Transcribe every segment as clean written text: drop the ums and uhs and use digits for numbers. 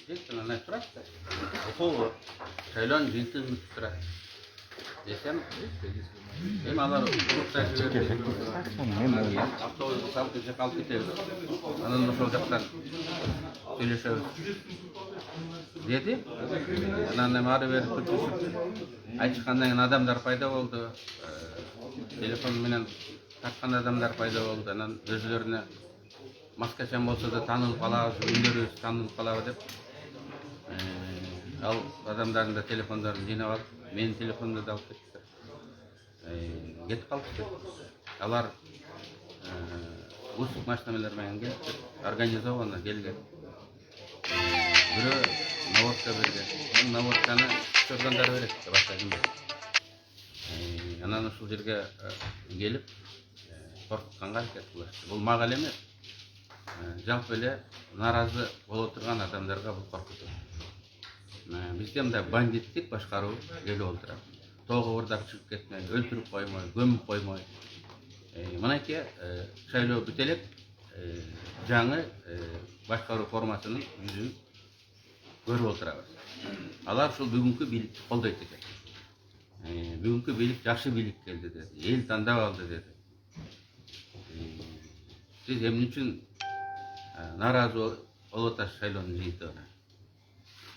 Жеткен ана тұрады. Оқуы шайлон жиынтын тұрады. Десем, алар группта жіберді. Автобусты салып кеше қалып кетеді. Анан ошол жақтан сөйлешебиз деді. Анан ары бери күтүшүп айтышкандан кийин адамдар пайда болду. Телефон менен тарткан адамдар пайда болду. Анан өзүлөрүнө маскачан болсо да таанылып калабыз, үндөрүбүз таанылып калабы деп ал адамдардын да телефондорун жыйнап алып, менин телефонумду да алып кетиптир. Кетип калыптыр. Алар узкий машиналар менен келиптир, организованно келген. Бирөө наводка берген. Наводканы чоргандар берет, башка ким берет. Анан ушул жерге келип коркутканга аракет кылышты. Бул мага эле эмес. Жалпы эле нааразы боло турган адамдарга бул коркутуу. Бизде мындай бандиттик башкаруу келип отурат. Тоого ырдап чыгып кетмей, өлтүрүп коймой, көмүп коймой. Мынакей шайлоо бүтө элек жаңы башкаруу формасынын жүзүн көрүп отурабыз. Алар ушул бүгүнкү бийликти колдойт экен. Бүгүнкү бийлик жакшы бийлик келди деди, эл тандап алды деди. Сиз эмне үчүн нааразы болуп атасыз шайлоонун жыйынтыгына?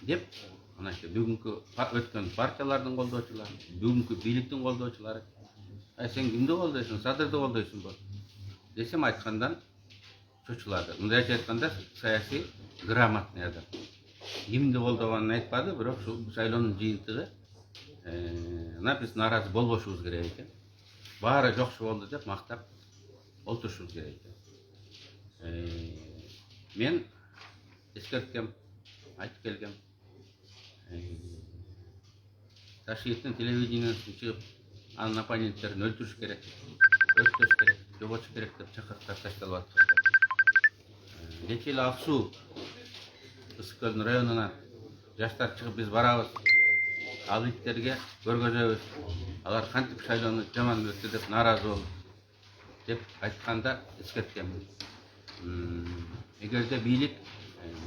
Деп, мынакей бүгүнкү өткөн партиялардын колдоочулары, бүгүнкү бийликтин колдоочулары, сен кимди колдойсуң, Садырды колдойсуңбу? Десем айткандан чочулады. Мындайча айтканда саясий грамотный адам. Кимди колдогонун айтпады, бирок ушул шайлоонун жыйынтыгы биз нааразы болбошубуз керек экен. Баары жокшу болду деп мактап олтурушубуз керек экен. Мен эскерткем, айтып келгем. Ташкенттин телевидениесине чыгып, анын оппоненттерин өлтүрүш керек, өрттөш керек, жоготуш керек деп чакырыктар ташталып аткан. Кечээ эле Ак суу Ысык Көлдүн районунан жаштар чыгып биз барабыз, ал иттерге көргөзөбүз. Алар кантип шайлоону жаман өттү деп нааразы болуп деп айтканда эскерткем. Эгерде бийлик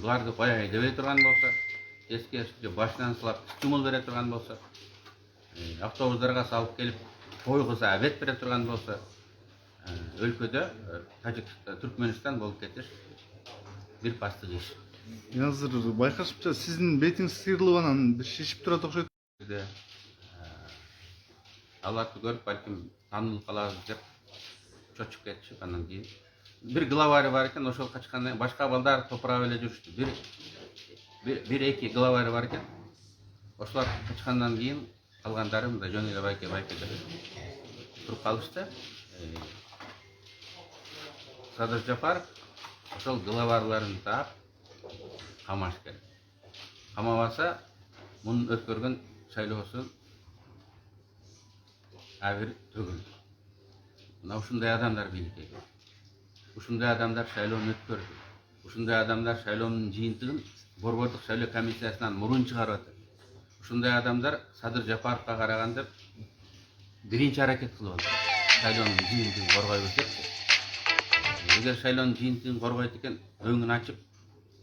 буларды кое айдабай турган болсо, эскеришти башынан сылап стимул бере турган болсо, автобустарга салып келип койгуза абед бере турган болсо, өлкөдө Тажикстан, Түркмөнстан болуп кетиш бир пастык иш. Мен азыр байкашымча сиздин бетиңиз сыйрылып анан бир шишип турат окшойт. Аларды көрүп балким таанылып калабыз деп чочуп кетишип, анан кийин бир главарь бар экен, ошол качкандан башка балдар топурап эле жүрүштү. Бир эки главарь бар экен. Ошолар качкандан кийин калгандары мындай жөн эле байке деп туруп калышты. Садыр Жапаров ошол главарларын таап камаш керек. Камабаса мунун өткөргөн шайлоосун абир төгүл. Мына ушундай адамдар бийликке келди. Ушундай адамдар шайлоону өткөрдү. Ушундай адамдар шайлоонун жыйынтыгын Борбордук шайлоо комиссиясынан мурун чыгарып атат. Ушундай адамдар Садыр Жапаровго караганда биринчи аракет кылып атат. Шайлоонун жыйынтыгын коргойбуз деп. Эгер шайлоонун жыйынтыгын коргойт экен, өңүн ачып,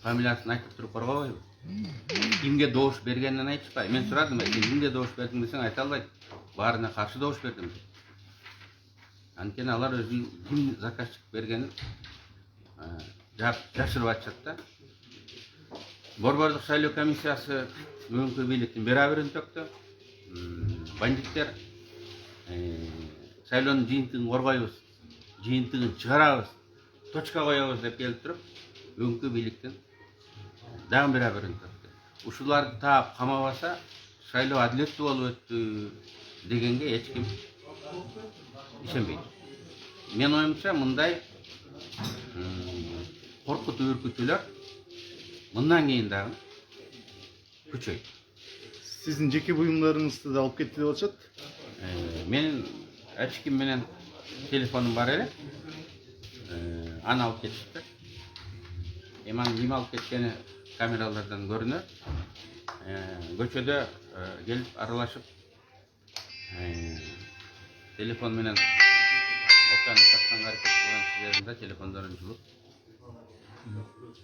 фамилиясын айтып туруп коргобойбу? Кимге добуш бергенин айтышпай. Мен сурадым, сен кимге добуш бердиң десең айта албайт. Баарына каршы добуш бердим. Анткени алар өзүнүн ким заказчик бергенин жашырып атышат да. Борбордук шайлоо комиссиясы бүгүнкү бийликтин бераберин төктү. Бандиттер шайлоонун жыйынтыгын коргойбуз, жыйынтыгын чыгарабыз, точка коебуз деп келип туруп, бүгүнкү бийликтин дагы бераберин төктү. Ушуларды таап камабаса, шайлоо адилеттүү болуп өттү дегенге эч ким ишенбейт. Мен оюмча мындай коркутуу үркүтүүлөр мындан кийин дагы күчөйт. Сиздин жеке буюмдарыңызды да алып кетти деп атышат. Менин очким менен телефонум бар эле. Аны алып кетишти. Анын ким алып кеткени камералардан көрүнөт. Көчөдө келип аралашып телефон менен окуяны сатканга аракет кылган кишилердин да телефондорун жулуп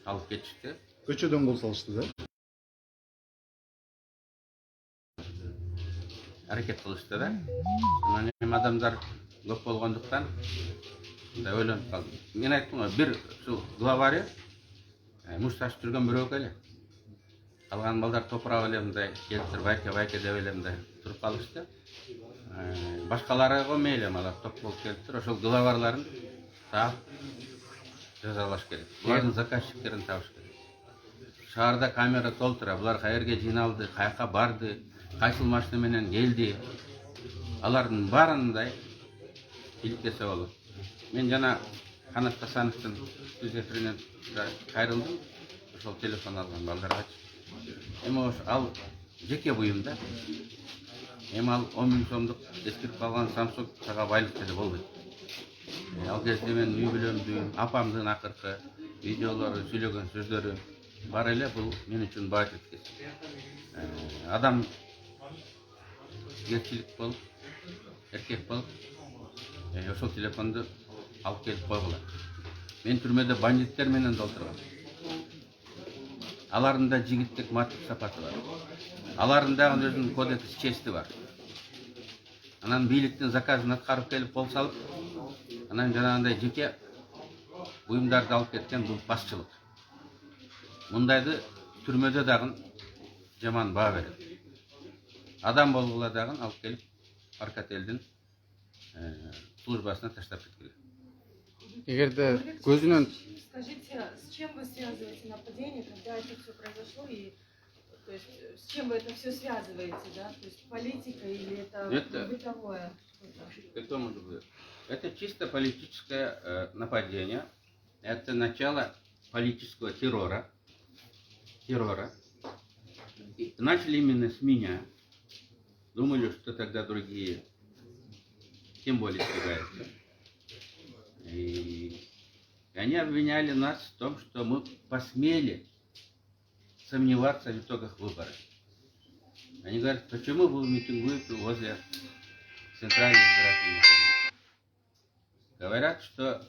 алып кетишти. Көчөдөн кол салышты да. әрекет қылышты да. Сонан кейін адамдар көп болғандықтан да ойланып қалдым. Мен айттым ғой, бір сол главарь мұз ташып жүрген біреу келе. Қалған балдар топырақ өлемді, келтір, вайке деп өлемді тұрып қалышты. Башқалары ғой мейлі, мала топ болып келтір, ошол главарларын тап жазалаш керек. Бұлардың заказчиктерін табыш керек. Шаарда камера толтыра, бұлар қайерге жиналды, қайқа барды, қайсыл машинаменен келді. Алардың барындай иліктесе болот. Мен жана Қанат Хасановтың эфиринен кайрылдым. Ошол телефон алган балдарга. Эми ал жеке буюм да. Эми ал 10 000 сомдук эскирип калган Samsung сага байлык деле болбойт. Ал кезде мен үй бүлөмдү, апамдын акыркы видеолору, сүйлөгөн сөздөрү бар эле, бул мен үчүн баат эткес. Адам еркилик болуп, эркек болуп, ошол телефонду алып келип койгула. Мен түрмөдө бандиттер менен толтургам. Алардын да жигиттик маттык сапаты бар. Алардын да өзүнүн кодекс чести бар. Анан бийликтин заказын аткарып келип кол салып, анан жанагындай жеке буюмдарды алып кеткен бул башчылык. Мындайды түрмөдө дагы жаман баа берет. Адам болгула дагы алып келип Аркателдин службасына таштап кеткиле. Эгерде көзүнөн Скажите, с чем вы связываете нападение, когда это все произошло, и то есть с чем вы это все связываете, да? То есть политика или это бытовое? Это может быть. Это чисто политическое нападение. Это начало политического террора. И начали именно с меня. Думали, что тогда другие тем более испугаются. И они обвиняли нас в том, что мы посмели сомневаться в итогах выборов. Они говорят, почему вы митингуете возле Центральной избирательной комиссии? Говорят, что